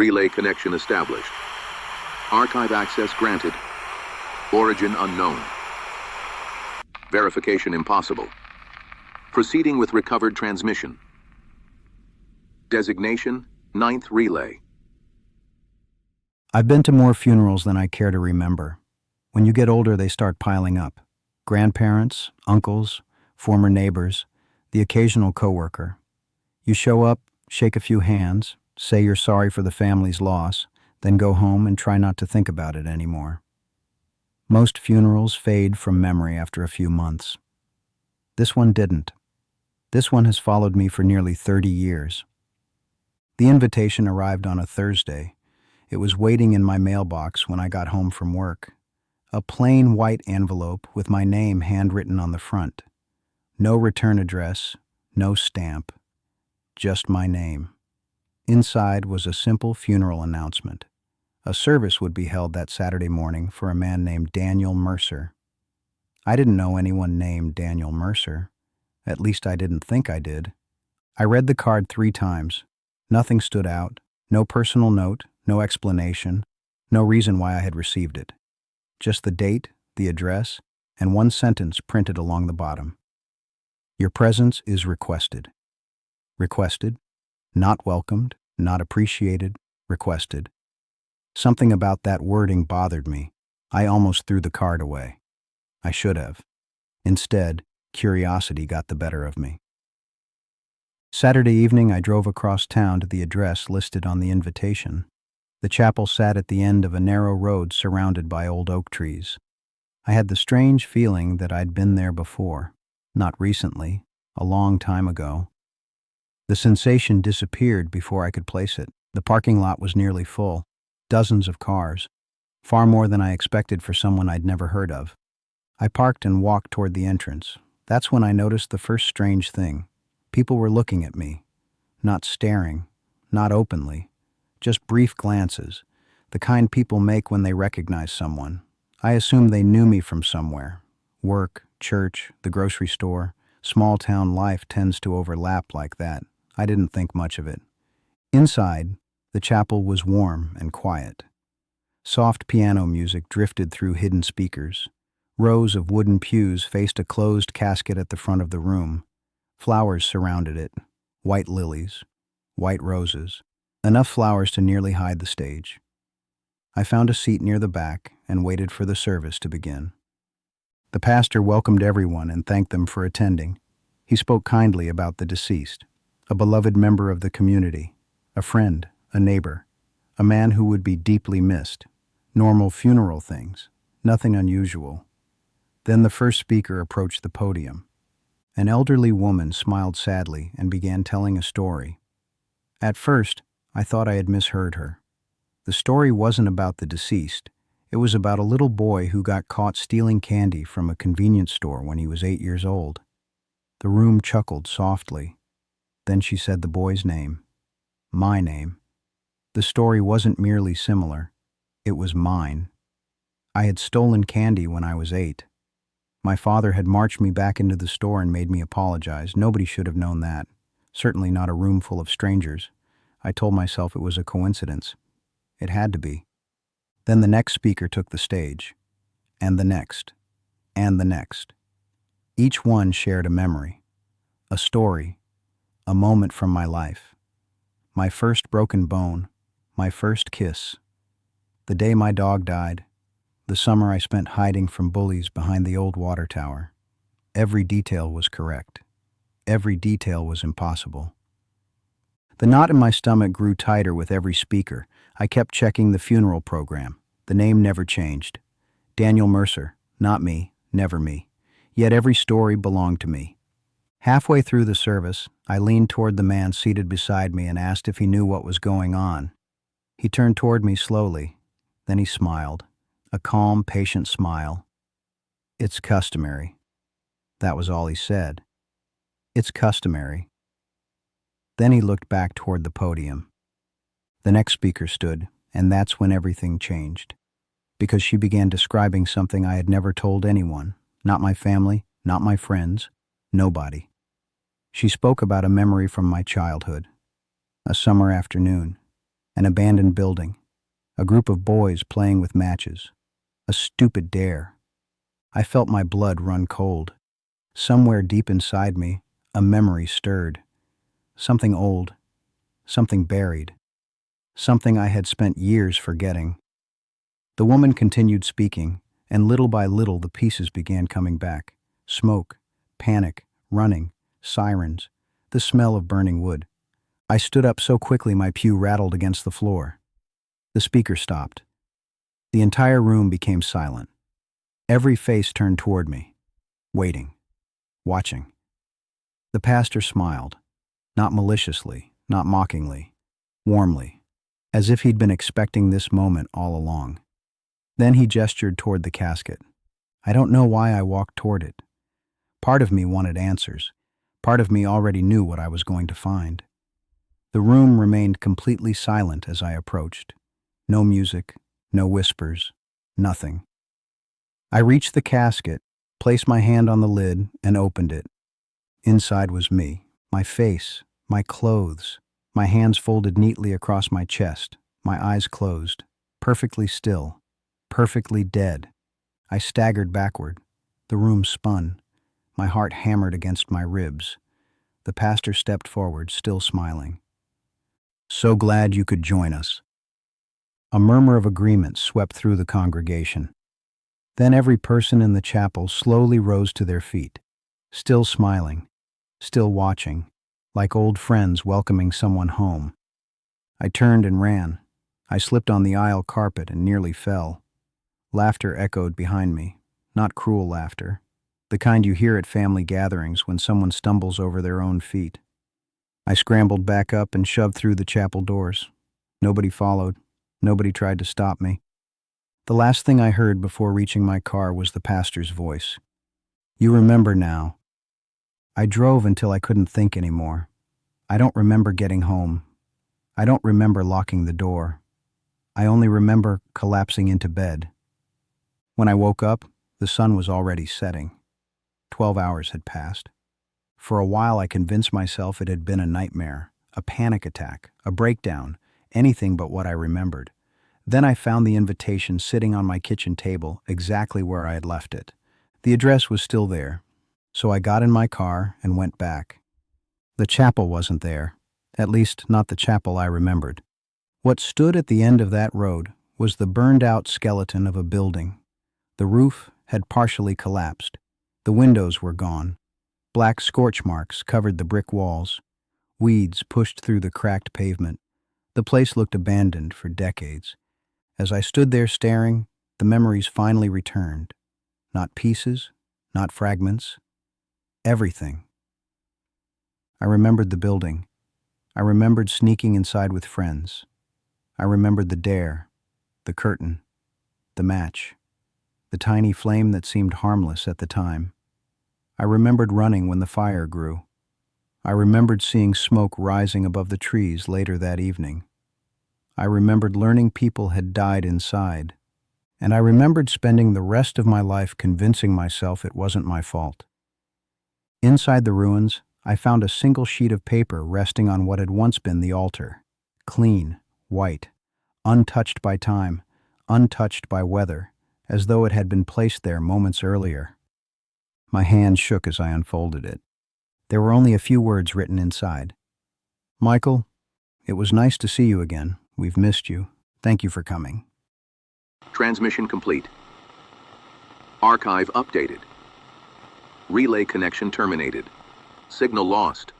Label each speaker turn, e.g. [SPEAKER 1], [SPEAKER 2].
[SPEAKER 1] Relay connection established. Archive access granted. Origin unknown. Verification impossible. Proceeding with recovered transmission. Designation, 9th relay.
[SPEAKER 2] I've been to more funerals than I care to remember. When you get older, they start piling up. Grandparents, uncles, former neighbors, the occasional coworker. You show up, shake a few hands, say you're sorry for the family's loss, then go home and try not to think about it anymore. Most funerals fade from memory after a few months. This one didn't. This one has followed me for nearly 30 years. The invitation arrived on a Thursday. It was waiting in my mailbox when I got home from work. A plain white envelope with my name handwritten on the front. No return address, no stamp, just my name. Inside was a simple funeral announcement. A service would be held that Saturday morning for a man named Daniel Mercer. I didn't know anyone named Daniel Mercer. At least I didn't think I did. I read the card 3 times. Nothing stood out, no personal note, no explanation, no reason why I had received it. Just the date, the address, and one sentence printed along the bottom. Your presence is requested. Requested, not welcomed, not appreciated, requested. Something about that wording bothered me. I almost threw the card away. I should have. Instead, curiosity got the better of me. Saturday evening, I drove across town to the address listed on the invitation. The chapel sat at the end of a narrow road surrounded by old oak trees. I had the strange feeling that I'd been there before. Not recently, a long time ago. The sensation disappeared before I could place it. The parking lot was nearly full. Dozens of cars. Far more than I expected for someone I'd never heard of. I parked and walked toward the entrance. That's when I noticed the first strange thing. People were looking at me. Not staring. Not openly. Just brief glances. The kind people make when they recognize someone. I assumed they knew me from somewhere. Work, church, the grocery store. Small-town life tends to overlap like that. I didn't think much of it. Inside, the chapel was warm and quiet. Soft piano music drifted through hidden speakers. Rows of wooden pews faced a closed casket at the front of the room. Flowers surrounded it. White lilies. White roses. Enough flowers to nearly hide the stage. I found a seat near the back and waited for the service to begin. The pastor welcomed everyone and thanked them for attending. He spoke kindly about the deceased, a beloved member of the community, a friend, a neighbor, a man who would be deeply missed. Normal funeral things, nothing unusual. Then the first speaker approached the podium. An elderly woman smiled sadly and began telling a story. At first, I thought I had misheard her. The story wasn't about the deceased. It was about a little boy who got caught stealing candy from a convenience store when he was 8 years old. The room chuckled softly. Then she said the boy's name. My name. The story wasn't merely similar. It was mine. I had stolen candy when I was 8. My father had marched me back into the store and made me apologize. Nobody should have known that. Certainly not a room full of strangers. I told myself it was a coincidence. It had to be. Then the next speaker took the stage. And the next. And the next. Each one shared a memory. A story. A moment from my life. My first broken bone. My first kiss. The day my dog died. The summer I spent hiding from bullies behind the old water tower. Every detail was correct. Every detail was impossible. The knot in my stomach grew tighter with every speaker. I kept checking the funeral program. The name never changed. Daniel Mercer, not me, never me. Yet every story belonged to me. Halfway through the service, I leaned toward the man seated beside me and asked if he knew what was going on. He turned toward me slowly. Then he smiled. A calm, patient smile. It's customary. That was all he said. It's customary. Then he looked back toward the podium. The next speaker stood, and that's when everything changed. Because she began describing something I had never told anyone. Not my family, not my friends, nobody. She spoke about a memory from my childhood. A summer afternoon. An abandoned building. A group of boys playing with matches. A stupid dare. I felt my blood run cold. Somewhere deep inside me, a memory stirred. Something old. Something buried. Something I had spent years forgetting. The woman continued speaking, and little by little the pieces began coming back. Smoke, panic, running, sirens, the smell of burning wood. I stood up so quickly my pew rattled against the floor. The speaker stopped. The entire room became silent. Every face turned toward me, waiting, watching. The pastor smiled, not maliciously, not mockingly, warmly, as if he'd been expecting this moment all along. Then he gestured toward the casket. I don't know why I walked toward it. Part of me wanted answers. Part of me already knew what I was going to find. The room remained completely silent as I approached. No music, no whispers, nothing. I reached the casket, placed my hand on the lid, and opened it. Inside was me, my face, my clothes, my hands folded neatly across my chest, my eyes closed, perfectly still, perfectly dead. I staggered backward. The room spun. My heart hammered against my ribs. The pastor stepped forward, still smiling. So glad you could join us. A murmur of agreement swept through the congregation. Then every person in the chapel slowly rose to their feet, still smiling, still watching, like old friends welcoming someone home. I turned and ran. I slipped on the aisle carpet and nearly fell. Laughter echoed behind me, not cruel laughter, the kind you hear at family gatherings when someone stumbles over their own feet. I scrambled back up and shoved through the chapel doors. Nobody followed. Nobody tried to stop me. The last thing I heard before reaching my car was the pastor's voice. You remember now. I drove until I couldn't think anymore. I don't remember getting home. I don't remember locking the door. I only remember collapsing into bed. When I woke up, the sun was already setting. 12 hours had passed. For a while I convinced myself it had been a nightmare, a panic attack, a breakdown, anything but what I remembered. Then I found the invitation sitting on my kitchen table exactly where I had left it. The address was still there, so I got in my car and went back. The chapel wasn't there, at least not the chapel I remembered. What stood at the end of that road was the burned-out skeleton of a building. The roof had partially collapsed. The windows were gone. Black scorch marks covered the brick walls. Weeds pushed through the cracked pavement. The place looked abandoned for decades. As I stood there staring, the memories finally returned. Not pieces, not fragments. Everything. I remembered the building. I remembered sneaking inside with friends. I remembered the dare, the curtain, the match, the tiny flame that seemed harmless at the time. I remembered running when the fire grew. I remembered seeing smoke rising above the trees later that evening. I remembered learning people had died inside. And I remembered spending the rest of my life convincing myself it wasn't my fault. Inside the ruins, I found a single sheet of paper resting on what had once been the altar. Clean, white, untouched by time, untouched by weather, as though it had been placed there moments earlier. My hand shook as I unfolded it. There were only a few words written inside. Michael, it was nice to see you again. We've missed you. Thank you for coming.
[SPEAKER 1] Transmission complete. Archive updated. Relay connection terminated. Signal lost.